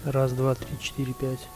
Раз, два, три, четыре, пять.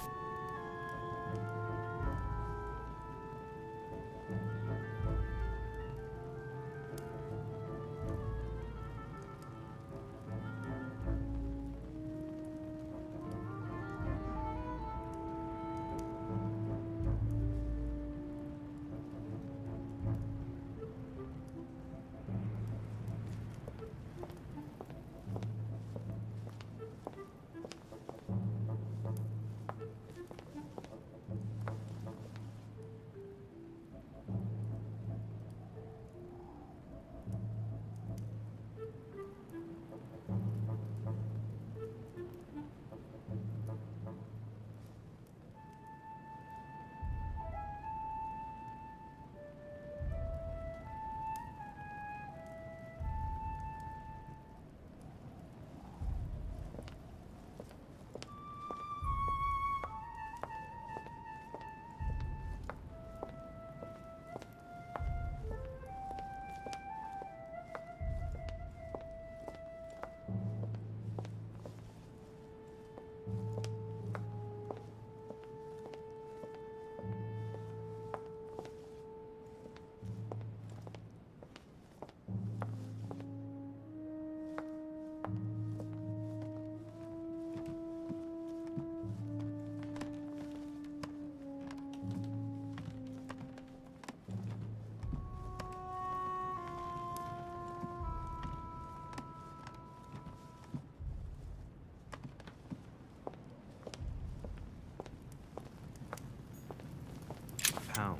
Pound.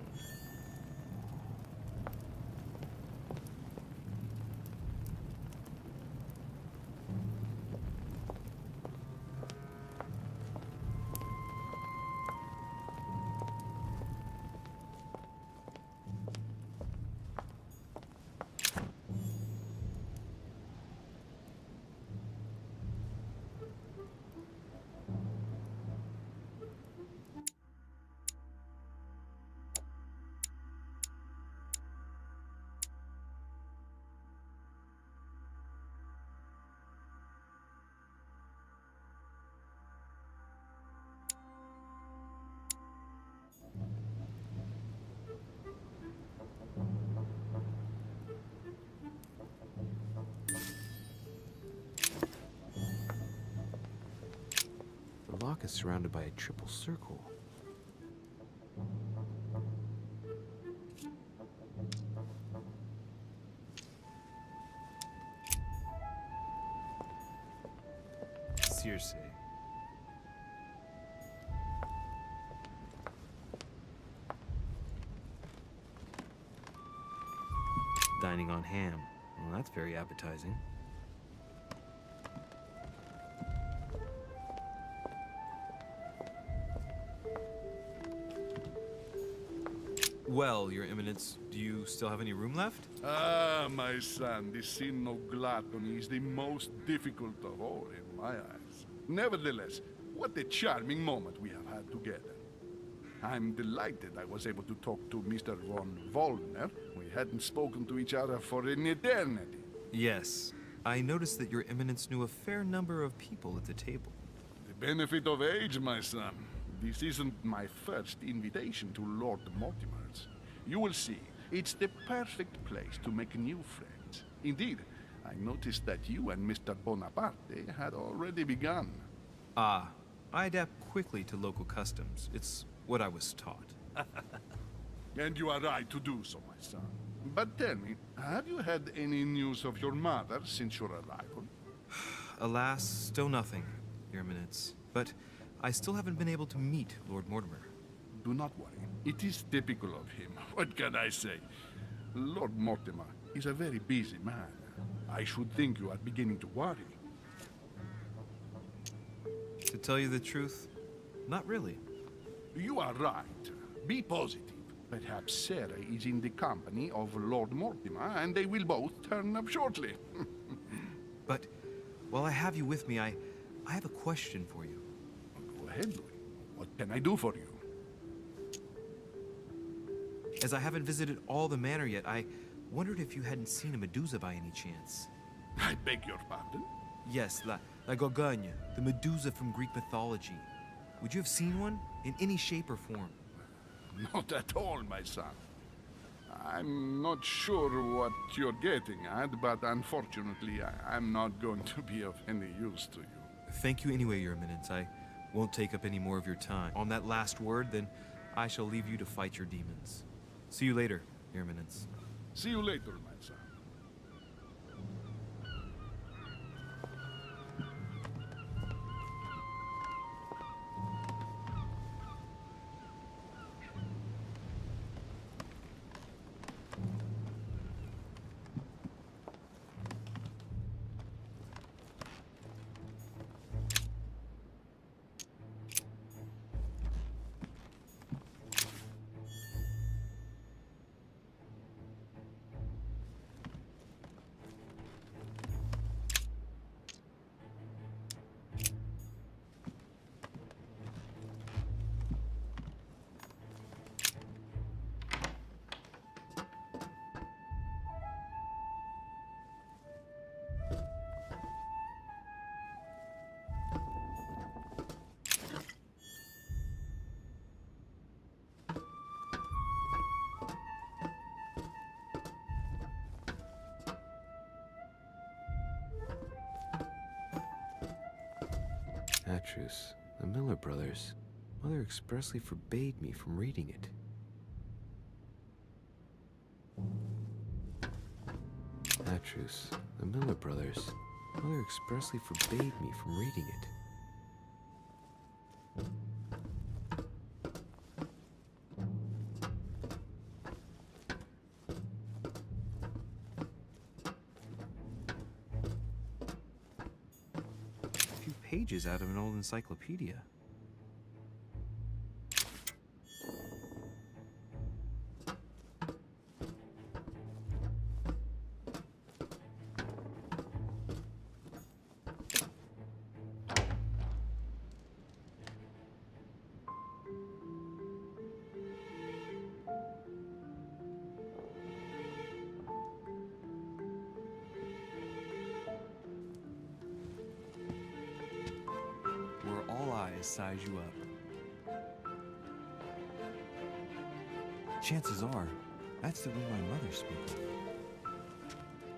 The lock is surrounded by a triple circle. Seriously. Dining on ham. Well, that's very appetizing. Well, Your Eminence, do you still have any room left? Ah, my son, the sin of gluttony is the most difficult of all in my eyes. Nevertheless, what a charming moment we have had together. I'm delighted I was able to talk to Mr. von Wollner. We hadn't spoken to each other for an eternity. Yes. I noticed that Your Eminence knew a fair number of people at the table. The benefit of age, my son. This isn't my first invitation to Lord Mortimer's. You will see, it's the perfect place to make new friends. Indeed, I noticed that you and Mr. Bonaparte had already begun. Ah, I adapt quickly to local customs. It's what I was taught. And you are right to do so, my son. But tell me, have you had any news of your mother since your arrival? Alas, still nothing, Your Eminence. But I still haven't been able to meet Lord Mortimer. Do not worry. It is typical of him. What can I say? Lord Mortimer is a very busy man. I should think you are beginning to worry. To tell you the truth, not really. You are right. Be positive. Perhaps Sarah is in the company of Lord Mortimer, and they will both turn up shortly. But while I have you with me, I have a question for you. Go ahead, Louis. What can I do for you? As I haven't visited all the manor yet, I wondered if you hadn't seen a Medusa by any chance. I beg your pardon? Yes, la Gorgogne, the Medusa from Greek mythology. Would you have seen one? In any shape or form? Not at all, my son. I'm not sure what you're getting at, but unfortunately, I'm not going to be of any use to you. Thank you anyway, Your Eminence. I won't take up any more of your time. On that last word, then I shall leave you to fight your demons. See you later, Your Eminence. See you later, my son. Atrus, the Miller brothers. Mother expressly forbade me from reading it. Atrus, the Miller brothers. Mother expressly forbade me from reading it. Pages out of an old encyclopedia. Size you up. Chances are, that's the room my mother spoke of.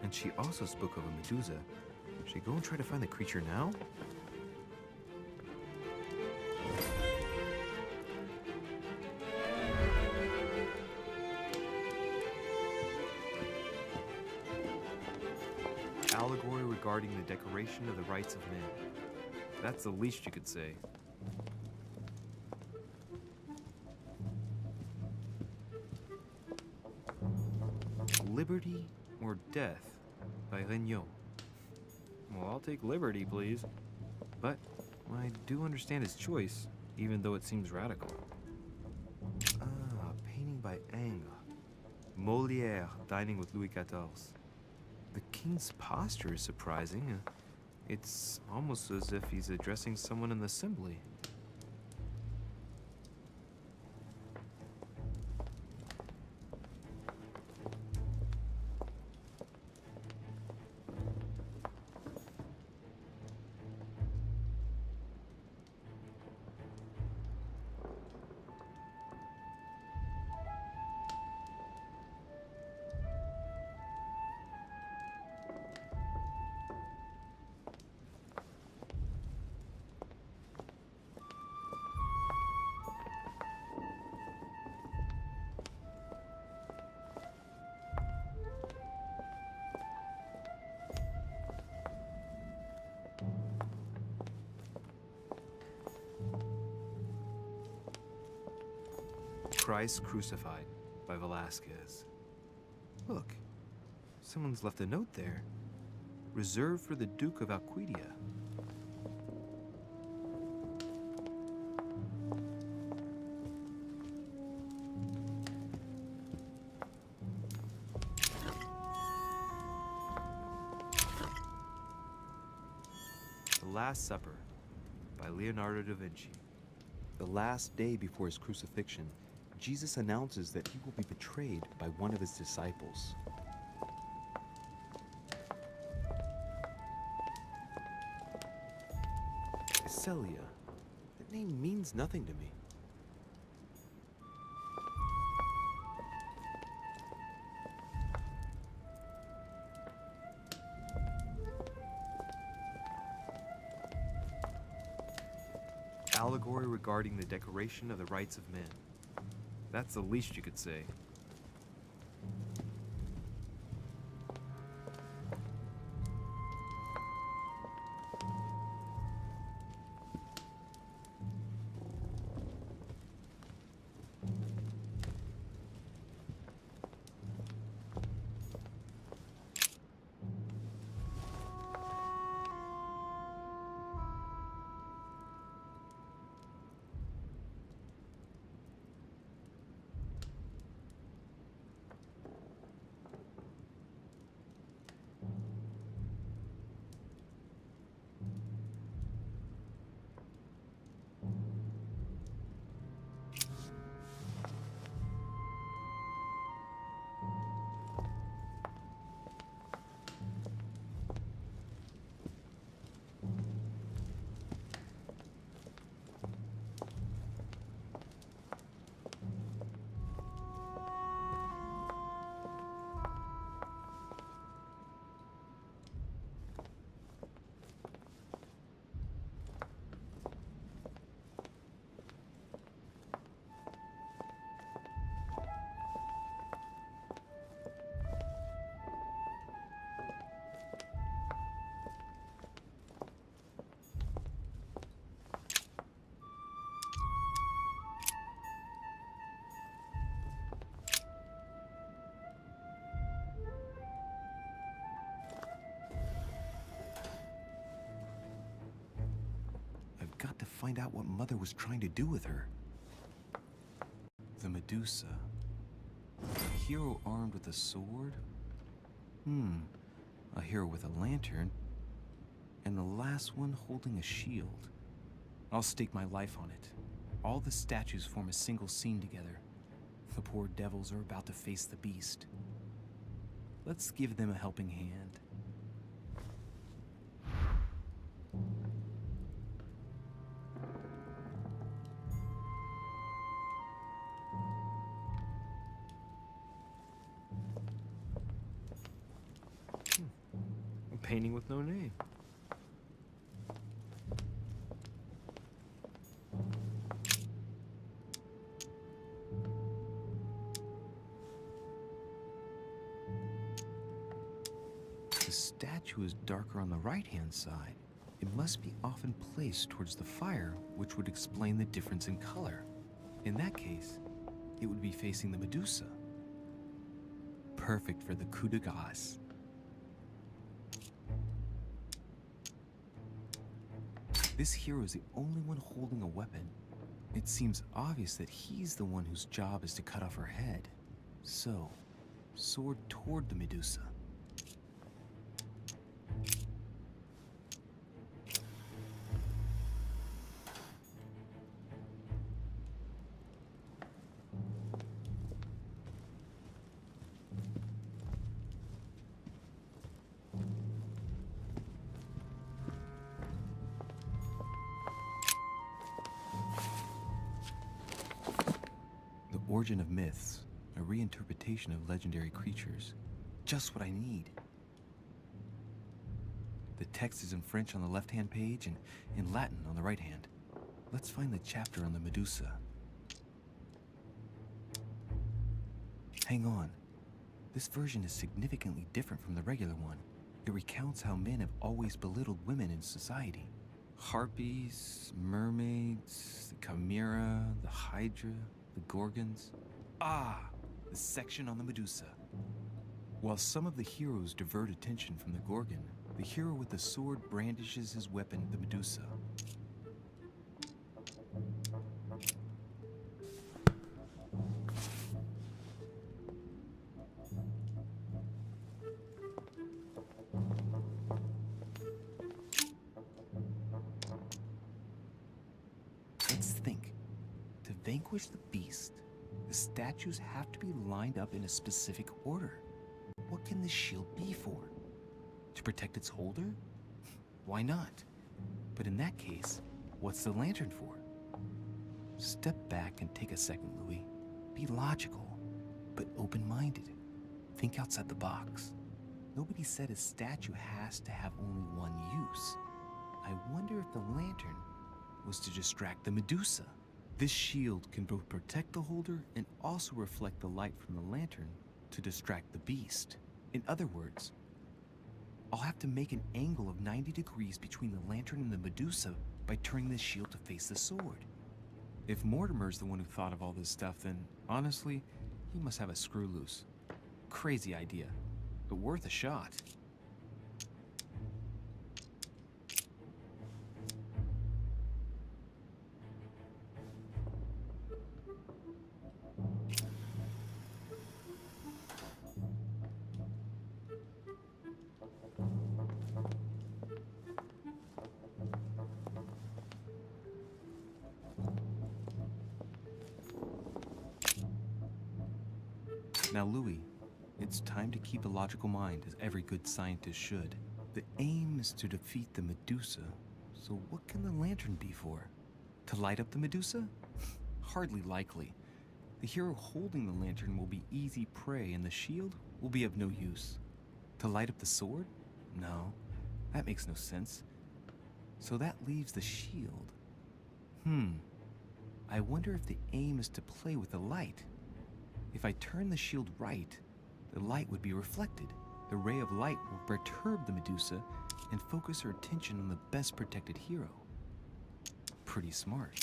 And she also spoke of a Medusa. Should I go and try to find the creature now? Allegory regarding the decoration of the rights of men. That's the least you could say. Liberty or Death by Regnault. Well, I'll take liberty, please. But I do understand his choice, even though it seems radical. Ah, painting by Ingres. Molière dining with Louis XIV. The king's posture is surprising. It's almost as if he's addressing someone in the assembly. Christ Crucified by Velázquez. Look, someone's left a note there. Reserved for the Duke of Alcudia. The Last Supper by Leonardo da Vinci. The last day before his crucifixion, Jesus announces that he will be betrayed by one of his disciples. Celia. That name means nothing to me. Allegory regarding the decoration of the rights of men. That's the least you could say. Got to find out what Mother was trying to do with her. The Medusa. A hero armed with a sword? A hero with a lantern. And the last one holding a shield. I'll stake my life on it. All the statues form a single scene together. The poor devils are about to face the beast. Let's give them a helping hand. Painting with no name. The statue is darker on the right-hand side. It must be often placed towards the fire, which would explain the difference in color. In that case, it would be facing the Medusa. Perfect for the coup de grace. This hero is the only one holding a weapon. It seems obvious that he's the one whose job is to cut off her head. So, sword toward the Medusa. Origin of myths, a reinterpretation of legendary creatures. Just what I need. The text is in French on the left-hand page and in Latin on the right hand. Let's find the chapter on the Medusa. Hang on. This version is significantly different from the regular one. It recounts how men have always belittled women in society. Harpies, mermaids, the chimera, the hydra, the Gorgons. The section on the Medusa. While some of the heroes divert attention from the Gorgon, the hero with the sword brandishes his weapon, the Medusa. Let's think. To vanquish the beast, the statues have to be lined up in a specific order. What can this shield be for? To protect its holder? Why not? But in that case, What's the lantern for? Step back and take a second, Louis. Be logical, but open-minded. Think outside the box. Nobody said a statue has to have only one use. I wonder if the lantern was to distract the Medusa. This shield can both protect the holder and also reflect the light from the lantern to distract the beast. In other words, I'll have to make an angle of 90 degrees between the lantern and the Medusa by turning the shield to face the sword. If Mortimer's the one who thought of all this stuff, then honestly, he must have a screw loose. Crazy idea, but worth a shot. Now, Louis, it's time to keep a logical mind, as every good scientist should. The aim is to defeat the Medusa, so what can the lantern be for? To light up the Medusa? Hardly likely. The hero holding the lantern will be easy prey, and the shield will be of no use. To light up the sword? No, that makes no sense. So that leaves the shield. I wonder if the aim is to play with the light. If I turn the shield right, the light would be reflected. The ray of light will perturb the Medusa and focus her attention on the best protected hero. Pretty smart.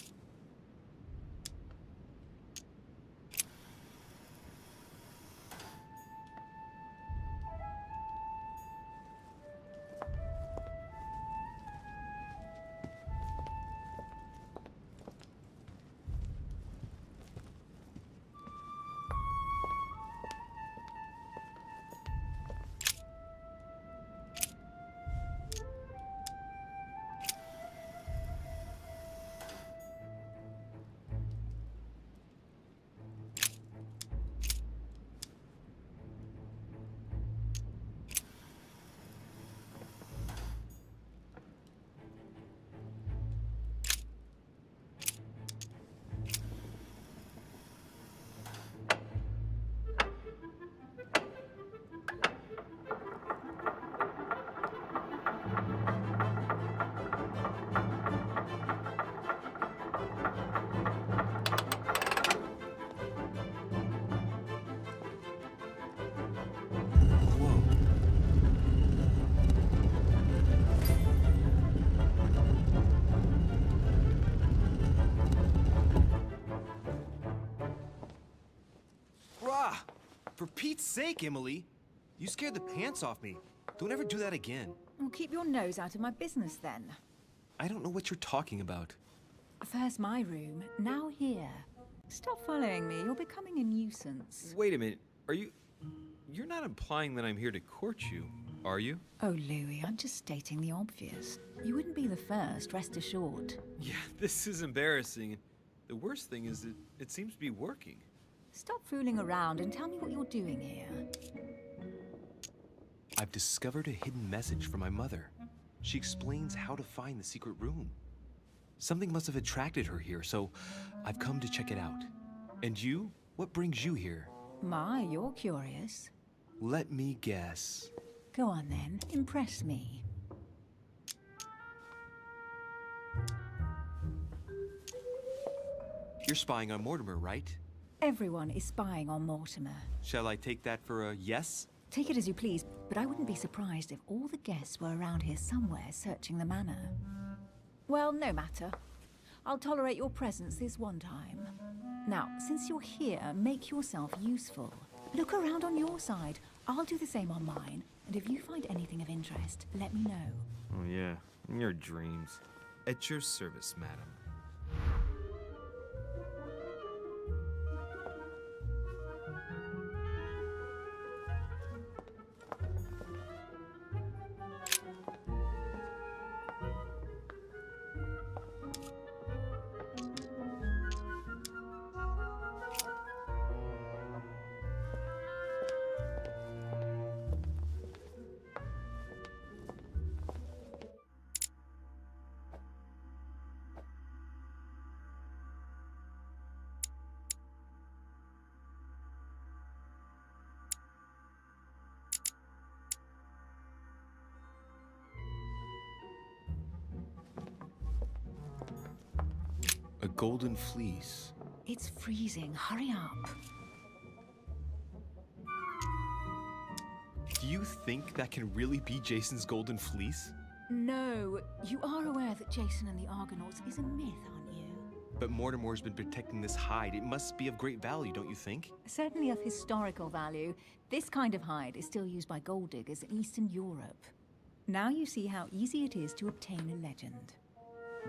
For Pete's sake, Emily! You scared the pants off me. Don't ever do that again. Well, keep your nose out of my business then. I don't know what you're talking about. First my room, now here. Stop following me, you're becoming a nuisance. Wait a minute, you're not implying that I'm here to court you, are you? Oh, Louis, I'm just stating the obvious. You wouldn't be the first, rest assured. Yeah, this is embarrassing. The worst thing is that it seems to be working. Stop fooling around and tell me what you're doing here. I've discovered a hidden message from my mother. She explains how to find the secret room. Something must have attracted her here, so I've come to check it out. And you? What brings you here? My, you're curious. Let me guess. Go on then, impress me. You're spying on Mortimer, right? Everyone is spying on Mortimer. Shall I take that for a yes? Take it as you please, but I wouldn't be surprised if all the guests were around here somewhere searching the manor. Well, no matter. I'll tolerate your presence this one time. Now, since you're here, make yourself useful. Look around on your side. I'll do the same on mine. And if you find anything of interest, let me know. Oh yeah, in your dreams. At your service, madam. A golden fleece. It's freezing. Hurry up. Do you think that can really be Jason's golden fleece? No, you are aware that Jason and the Argonauts is a myth, aren't you? But Mortimer's been protecting this hide. It must be of great value, don't you think? Certainly of historical value. This kind of hide is still used by gold diggers in Eastern Europe. Now you see how easy it is to obtain a legend.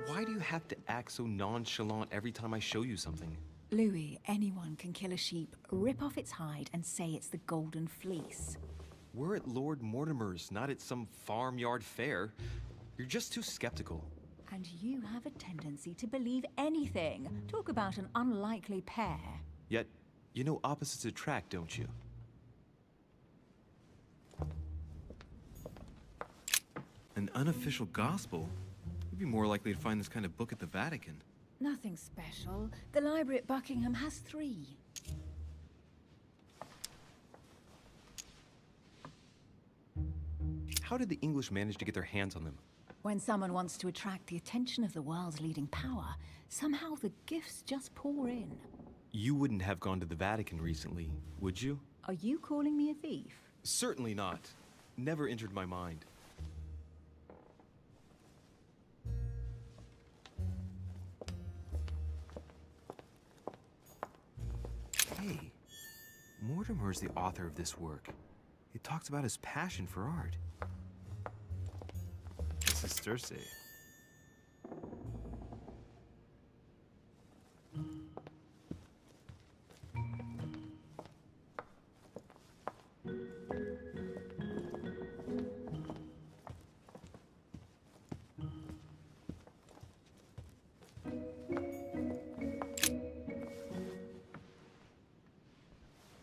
Why do you have to act so nonchalant every time I show you something? Louis, anyone can kill a sheep, rip off its hide, and say it's the golden fleece. We're at Lord Mortimer's, not at some farmyard fair. You're just too skeptical. And you have a tendency to believe anything. Talk about an unlikely pair. Yet, you know opposites attract, don't you? An unofficial gospel? You'd be more likely to find this kind of book at the Vatican. Nothing special. The library at Buckingham has 3. How did the English manage to get their hands on them? When someone wants to attract the attention of the world's leading power, somehow the gifts just pour in. You wouldn't have gone to the Vatican recently, would you? Are you calling me a thief? Certainly not. Never entered my mind. Hey, Mortimer's the author of this work. It talks about his passion for art. This is Circe.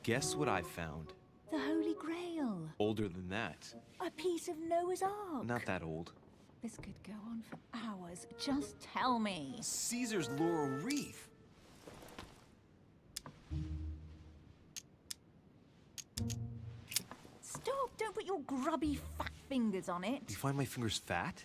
Guess what I found? The Holy Grail. Older than that. A piece of Noah's Ark. Not that old. This could go on for hours. Just tell me. Caesar's laurel wreath. Stop! Don't put your grubby fat fingers on it. Do you find my fingers fat?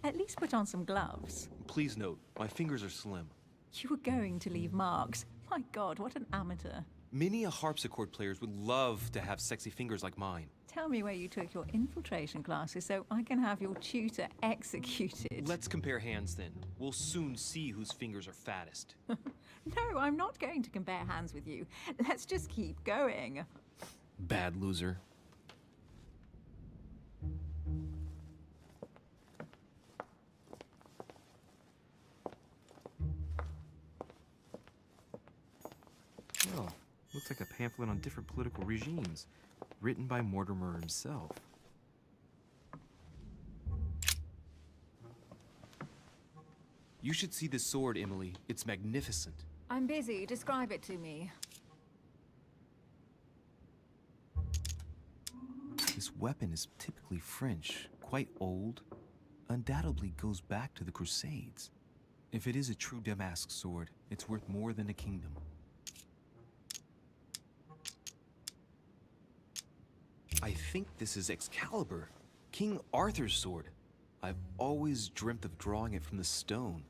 At least put on some gloves. Please note, my fingers are slim. You were going to leave marks. My God, what an amateur. Many a harpsichord players would love to have sexy fingers like mine. Tell me where you took your infiltration classes so I can have your tutor executed. Let's compare hands then. We'll soon see whose fingers are fattest. No, I'm not going to compare hands with you. Let's just keep going. Bad loser. Oh, looks like a pamphlet on different political regimes, written by Mortimer himself. You should see this sword, Emily. It's magnificent. I'm busy. Describe it to me. This weapon is typically French, quite old, undoubtedly goes back to the Crusades. If it is a true Damask sword, it's worth more than a kingdom. I think this is Excalibur, King Arthur's sword. I've always dreamt of drawing it from the stone.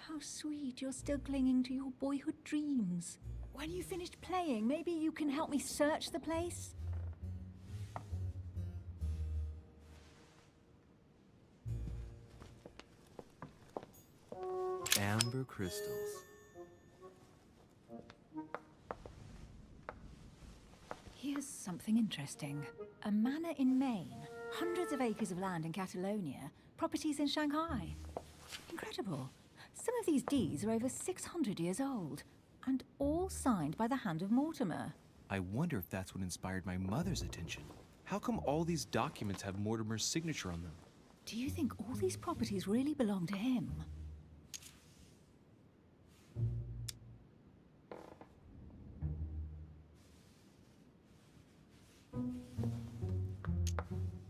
How sweet you're still clinging to your boyhood dreams. When you finished playing, maybe you can help me search the place? Amber crystals. Here's something interesting. A manor in Maine, hundreds of acres of land in Catalonia, properties in Shanghai. Incredible. Some of these deeds are over 600 years old, and all signed by the hand of Mortimer. I wonder if that's what inspired my mother's attention. How come all these documents have Mortimer's signature on them? Do you think all these properties really belong to him?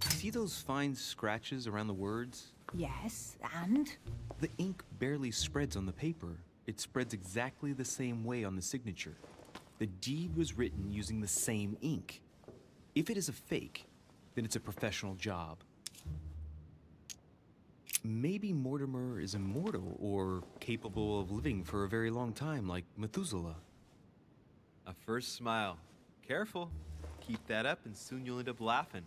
See those fine scratches around the words? Yes, and? The ink barely spreads on the paper. It spreads exactly the same way on the signature. The deed was written using the same ink. If it is a fake, then it's a professional job. Maybe Mortimer is immortal or capable of living for a very long time like Methuselah. A first smile. Careful. Keep that up and soon you'll end up laughing.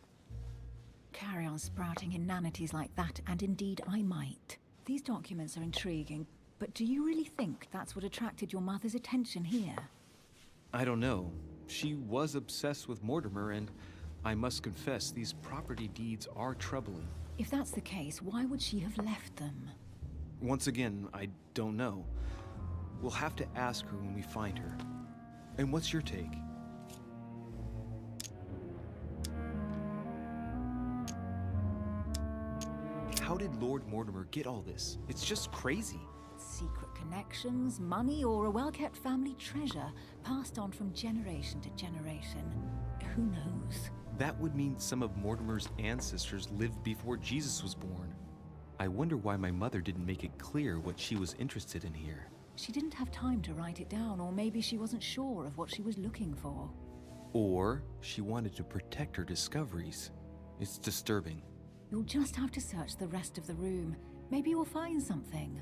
Carry on sprouting inanities like that, and indeed I might. These documents are intriguing, but do you really think that's what attracted your mother's attention here? I don't know. She was obsessed with Mortimer, and I must confess these property deeds are troubling. If that's the case, why would she have left them? Once again, I don't know. We'll have to ask her when we find her. And what's your take? How did Lord Mortimer get all this? It's just crazy. Secret connections, money, or a well-kept family treasure passed on from generation to generation. Who knows? That would mean some of Mortimer's ancestors lived before Jesus was born. I wonder why my mother didn't make it clear what she was interested in here. She didn't have time to write it down, or maybe she wasn't sure of what she was looking for. Or she wanted to protect her discoveries. It's disturbing. You'll just have to search the rest of the room. Maybe you'll find something.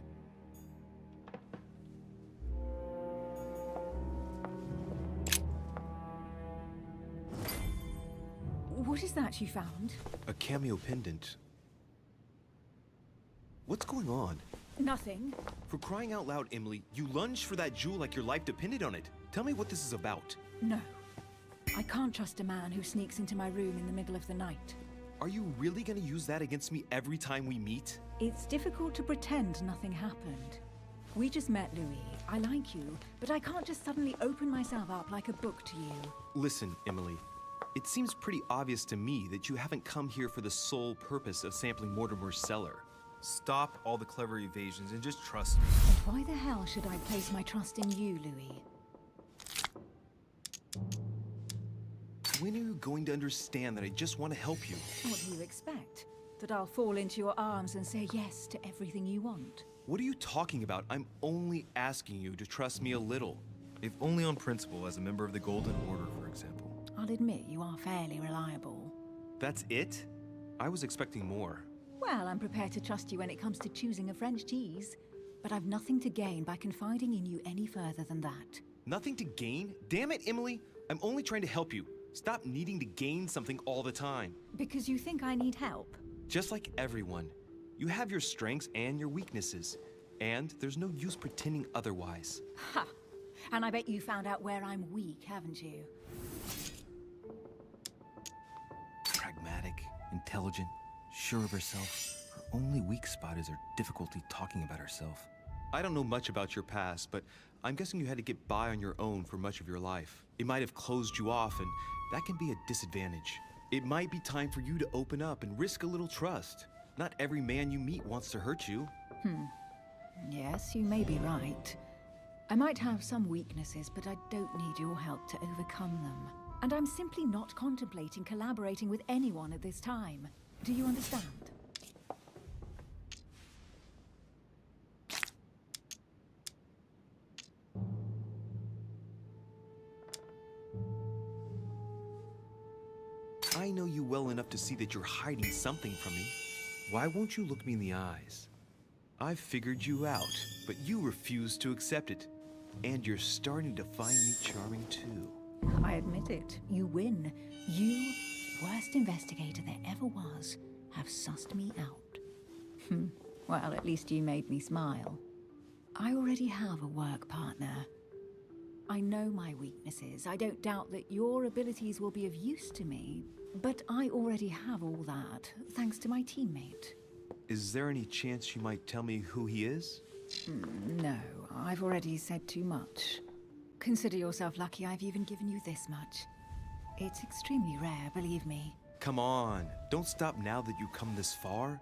What is that you found? A cameo pendant. What's going on? Nothing. For crying out loud, Emily, you lunged for that jewel like your life depended on it. Tell me what this is about. No. I can't trust a man who sneaks into my room in the middle of the night. Are you really gonna use that against me every time we meet? It's difficult to pretend nothing happened. We just met, Louis. I like you, but I can't just suddenly open myself up like a book to you. Listen, Emily. It seems pretty obvious to me that you haven't come here for the sole purpose of sampling Mortimer's cellar. Stop all the clever evasions and just trust me. And why the hell should I place my trust in you, Louis? When are you going to understand that I just want to help you? What do you expect? That I'll fall into your arms and say yes to everything you want? What are you talking about? I'm only asking you to trust me a little. If only on principle as a member of the Golden Order, for example. I'll admit you are fairly reliable. That's it? I was expecting more. Well, I'm prepared to trust you when it comes to choosing a French cheese. But I've nothing to gain by confiding in you any further than that. Nothing to gain? Damn it, Emily! I'm only trying to help you. Stop needing to gain something all the time. Because you think I need help? Just like everyone. You have your strengths and your weaknesses. And there's no use pretending otherwise. Ha! And I bet you found out where I'm weak, haven't you? Pragmatic, intelligent, sure of herself. Her only weak spot is her difficulty talking about herself. I don't know much about your past, but I'm guessing you had to get by on your own for much of your life. It might have closed you off, and that can be a disadvantage. It might be time for you to open up and risk a little trust. Not every man you meet wants to hurt you. Yes, you may be right. I might have some weaknesses, but I don't need your help to overcome them. And I'm simply not contemplating collaborating with anyone at this time. Do you understand? I know you well enough to see that you're hiding something from me. Why won't you look me in the eyes? I've figured you out, but you refuse to accept it. And you're starting to find me charming too. I admit it. You win. You, worst investigator there ever was, have sussed me out. Well, at least you made me smile. I already have a work partner. I know my weaknesses. I don't doubt that your abilities will be of use to me. But I already have all that, thanks to my teammate. Is there any chance you might tell me who he is? No, I've already said too much. Consider yourself lucky I've even given you this much. It's extremely rare, believe me. Come on, don't stop now that you've come this far.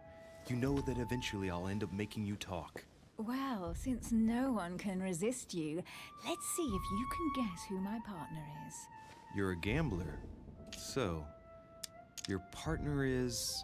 You know that eventually I'll end up making you talk. Well, since no one can resist you, let's see if you can guess who my partner is. You're a gambler. So, your partner is...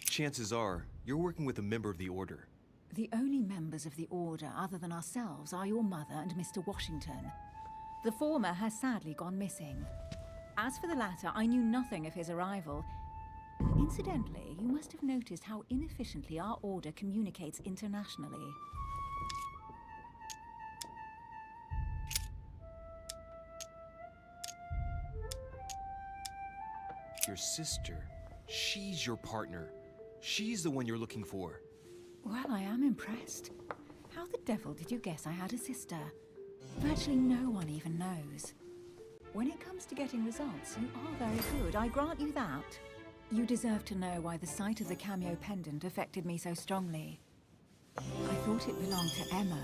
Chances are, you're working with a member of the Order. The only members of the Order other than ourselves are your mother and Mr. Washington. The former has sadly gone missing. As for the latter, I knew nothing of his arrival. Incidentally, you must have noticed how inefficiently our Order communicates internationally. Your sister. She's your partner. She's the one you're looking for. Well, I am impressed. How the devil did you guess I had a sister? Virtually no one even knows. When it comes to getting results, you are very good, I grant you that. You deserve to know why the sight of the cameo pendant affected me so strongly. I thought it belonged to Emma,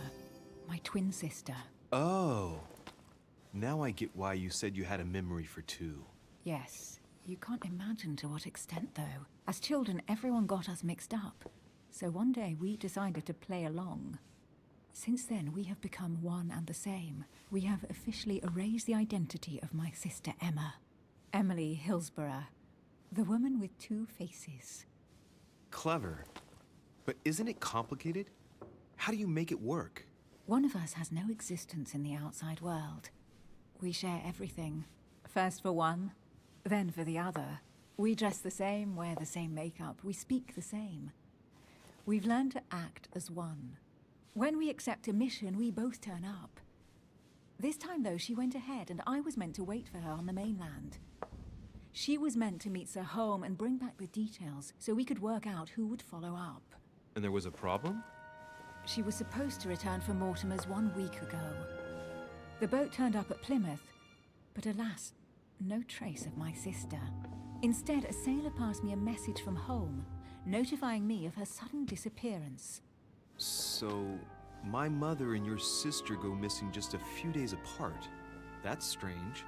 my twin sister. Oh. Now I get why you said you had a memory for two. Yes, you can't imagine to what extent, though. As children, everyone got us mixed up. So one day we decided to play along. Since then, we have become one and the same. We have officially erased the identity of my sister Emma. Emily Hillsborough. The woman with two faces. Clever. But isn't it complicated? How do you make it work? One of us has no existence in the outside world. We share everything. First for one, then for the other. We dress the same, wear the same makeup, we speak the same. We've learned to act as one. When we accept a mission, we both turn up. This time, though, she went ahead, and I was meant to wait for her on the mainland. She was meant to meet Sir home and bring back the details, so we could work out who would follow up. And there was a problem? She was supposed to return from Mortimer's 1 week ago. The boat turned up at Plymouth, but alas, no trace of my sister. Instead, a sailor passed me a message from home, notifying me of her sudden disappearance. So, my mother and your sister go missing just a few days apart. That's strange.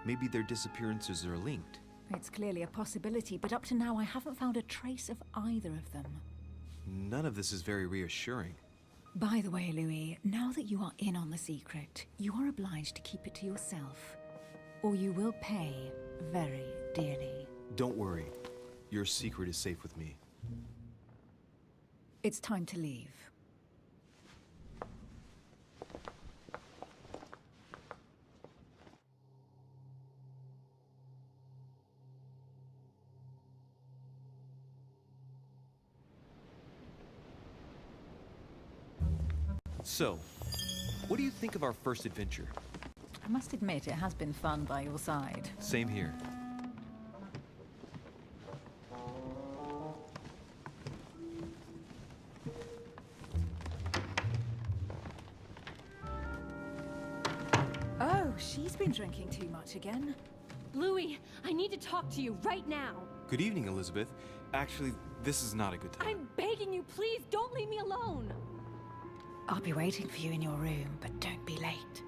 Maybe their disappearances are linked. It's clearly a possibility, but up to now I haven't found a trace of either of them. None of this is very reassuring. By the way, Louis, now that you are in on the secret, you are obliged to keep it to yourself, or you will pay very dearly. Don't worry. Your secret is safe with me. It's time to leave. So, what do you think of our first adventure? I must admit, it has been fun by your side. Same here. Oh, she's been drinking too much again. Louis, I need to talk to you right now. Good evening, Elizabeth. Actually, this is not a good time. I'm begging you, please don't leave me alone. I'll be waiting for you in your room, but don't be late.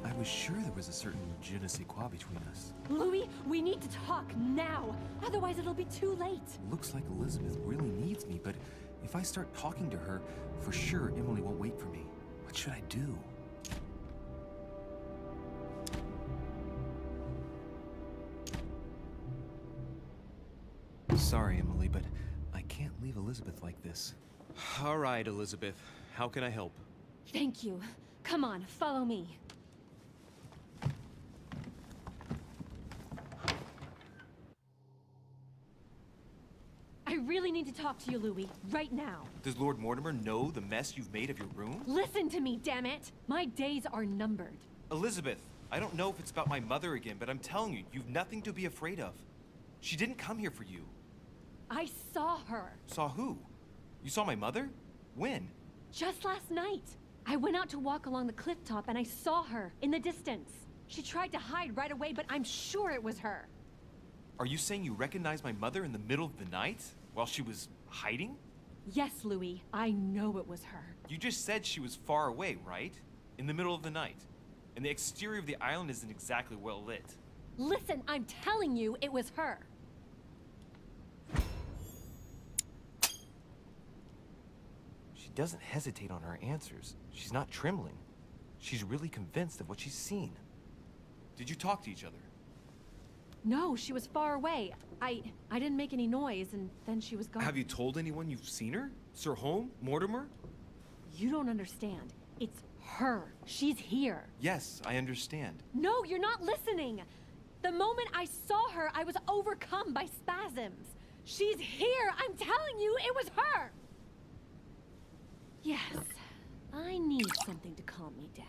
I was sure there was a certain je ne sais quoi between us. Louis, we need to talk now. Otherwise it'll be too late. Looks like Elizabeth really needs me, but if I start talking to her, for sure Emily won't wait for me. What should I do? Sorry, Emily, but I can't leave Elizabeth like this. All right, Elizabeth. How can I help? Thank you. Come on, follow me. I really need to talk to you, Louis, right now. Does Lord Mortimer know the mess you've made of your room? Listen to me, damn it! My days are numbered. Elizabeth, I don't know if it's about my mother again, but I'm telling you, you've nothing to be afraid of. She didn't come here for you. I saw her. Saw who? You saw my mother? When? Just last night. I went out to walk along the cliff top and I saw her in the distance. She tried to hide right away, but I'm sure it was her. Are you saying you recognized my mother in the middle of the night? While she was hiding? Yes, Louis. I know it was her. You just said she was far away, right? In the middle of the night. And the exterior of the island isn't exactly well lit. Listen, I'm telling you it was her. She doesn't hesitate on her answers. She's not trembling. She's really convinced of what she's seen. Did you talk to each other? No, she was far away. I didn't make any noise, and then she was gone. Have you told anyone you've seen her? Sir Holm? Mortimer? You don't understand. It's her. She's here. Yes, I understand. No, you're not listening. The moment I saw her, I was overcome by spasms. She's here. I'm telling you, it was her. Yes, I need something to calm me down.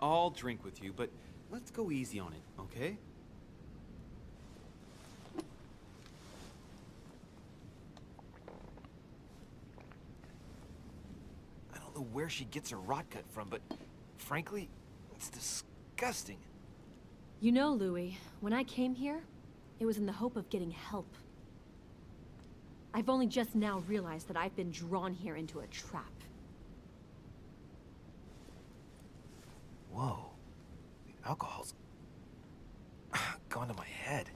I'll drink with you, but let's go easy on it, okay? I don't know where she gets her rot gut from, but frankly, it's disgusting. You know, Louis, when I came here, it was in the hope of getting help. I've only just now realized that I've been drawn here into a trap. Whoa. The alcohol's gone to my head.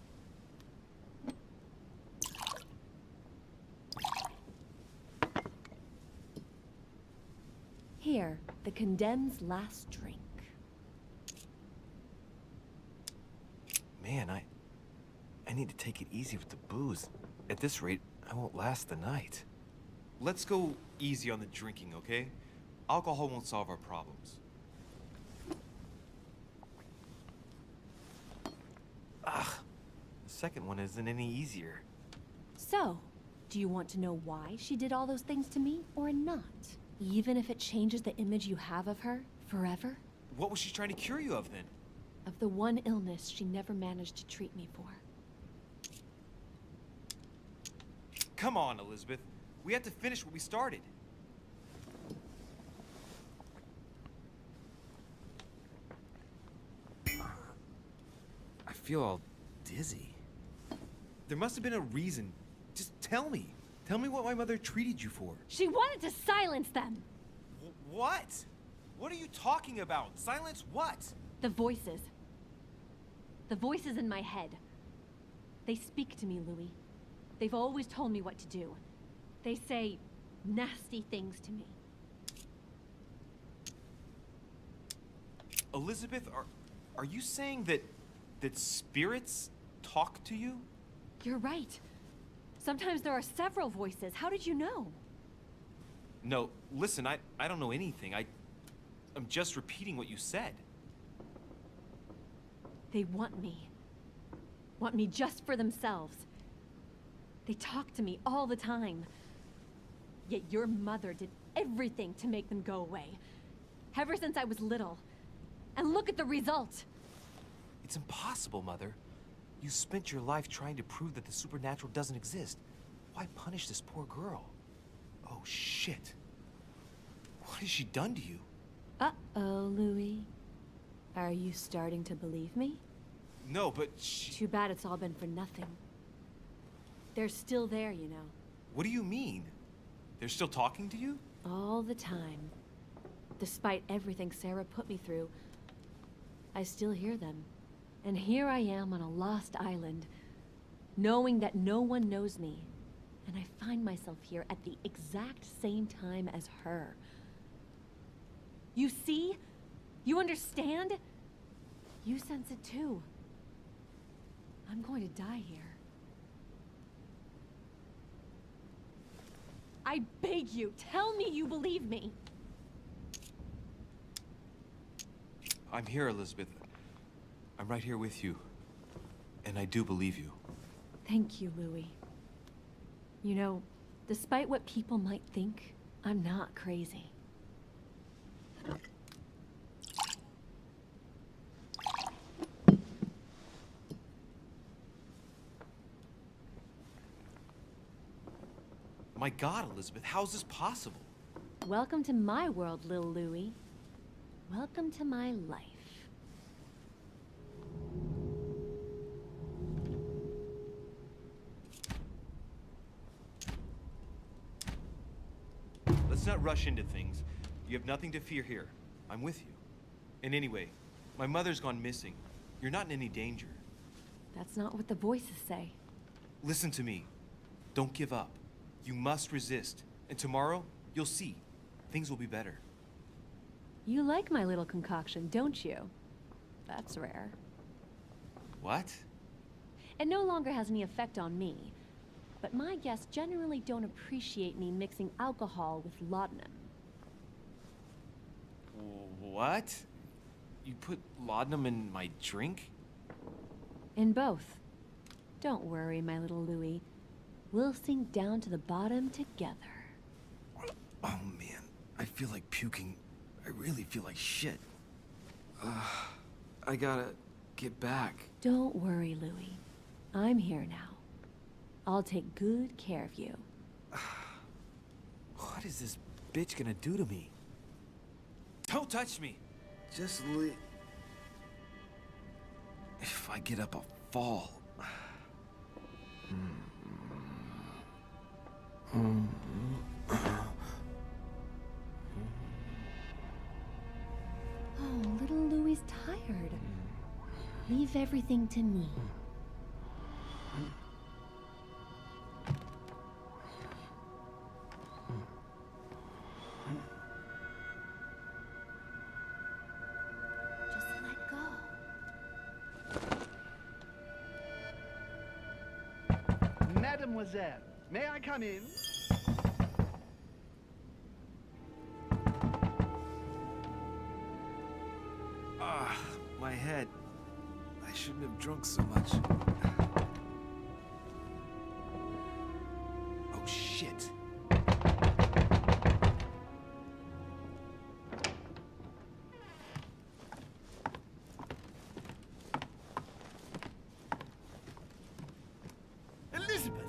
Here, the condemned's last drink. Man, I need to take it easy with the booze. At this rate, I won't last the night. Let's go easy on the drinking, okay? Alcohol won't solve our problems. Ugh, the second one isn't any easier. So, do you want to know why she did all those things to me, or not? Even if it changes the image you have of her forever? What was she trying to cure you of then? Of the one illness she never managed to treat me for. Come on, Elizabeth. We have to finish what we started. I feel all dizzy. There must have been a reason. Just tell me. Tell me what my mother treated you for. She wanted to silence them! What? What are you talking about? Silence what? The voices. The voices in my head. They speak to me, Louis. They've always told me what to do. They say nasty things to me. Elizabeth, are you saying that spirits talk to you? You're right. Sometimes there are several voices. How did you know? No, listen, I don't know anything. I'm just repeating what you said. They want me. Want me just for themselves. They talk to me all the time. Yet your mother did everything to make them go away. Ever since I was little. And look at the result. It's impossible, Mother. You spent your life trying to prove that the supernatural doesn't exist. Why punish this poor girl? Oh, shit. What has she done to you? Uh-oh, Louis. Are you starting to believe me? No, but she... Too bad it's all been for nothing. They're still there, you know. What do you mean? They're still talking to you? All the time. Despite everything Sarah put me through, I still hear them. And here I am on a lost island, knowing that no one knows me. And I find myself here at the exact same time as her. You see? You understand? You sense it too. I'm going to die here. I beg you, tell me you believe me. I'm here, Elizabeth. I'm right here with you. And I do believe you. Thank you, Louis. You know, despite what people might think, I'm not crazy. My God, Elizabeth, how is this possible? Welcome to my world, Lil Louis. Welcome to my life. Let's not rush into things. You have nothing to fear here. I'm with you. And anyway, my mother's gone missing. You're not in any danger. That's not what the voices say. Listen to me. Don't give up. You must resist. And tomorrow, you'll see. Things will be better. You like my little concoction, don't you? That's rare. What? It no longer has any effect on me, but my guests generally don't appreciate me mixing alcohol with laudanum. What? You put laudanum in my drink? In both. Don't worry, my little Louie. We'll sink down to the bottom together. Oh man, I feel like puking. I really feel like shit. I gotta get back. Don't worry, Louie. I'm here now. I'll take good care of you. What is this bitch gonna do to me? Don't touch me! Just leave. If I get up, I'll fall. Oh, little Louie's tired. Leave everything to me. Just let go. Mademoiselle, may I come in? My head. I shouldn't have drunk so much. Oh shit. Elizabeth!